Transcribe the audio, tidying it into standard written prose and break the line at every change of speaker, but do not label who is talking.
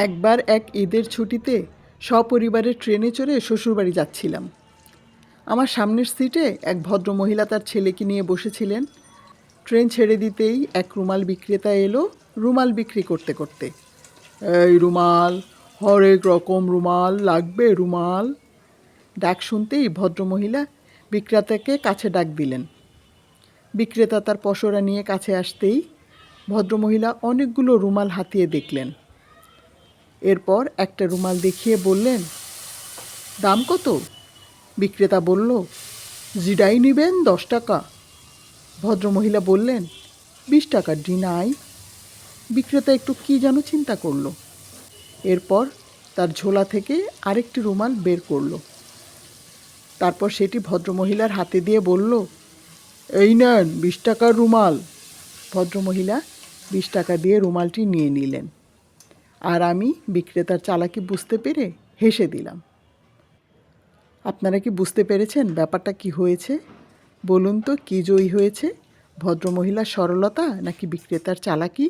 একবার এক ঈদের ছুটিতে সপরিবারে ট্রেনে চড়ে শ্বশুরবাড়ি যাচ্ছিলাম। আমার সামনের সিটে এক ভদ্রমহিলা তার ছেলেকে নিয়ে বসেছিলেন। ট্রেন ছেড়ে দিতেই এক রুমাল বিক্রেতা এলো রুমাল বিক্রি করতে করতে। এই রুমাল, হরেক রকম রুমাল লাগবে রুমাল। ডাক শুনতেই ভদ্রমহিলা বিক্রেতাকে কাছে ডাক দিলেন। বিক্রেতা তার পসরা নিয়ে কাছে আসতেই ভদ্রমহিলা অনেকগুলো রুমাল হাতিয়ে দেখলেন। এরপর একটা রুমাল দেখিয়ে বললেন, দাম কত? বিক্রেতা বলল, জিডাই নেবেন 10 টাকা। ভদ্রমহিলা বললেন, 20 টাকার ডি নাই। বিক্রেতা একটু কী যেন চিন্তা করলো। এরপর তার ঝোলা থেকে আরেকটি রুমাল বের করলো। তারপর সেটি ভদ্রমহিলার হাতে দিয়ে বলল, এই নেন 20 টাকার রুমাল। ভদ্রমহিলা 20 টাকা দিয়ে রুমালটি নিয়ে নিলেন। আর আমি বিক্রেতার চালাকি বুঝতে পেরে হেসে দিলাম। আপনারা কি বুঝতে পেরেছেন ব্যাপারটা কি হয়েছে? বলুন তো, কি জয়ী হয়েছে, ভদ্রমহিলার সরলতা নাকি বিক্রেতার চালাকি?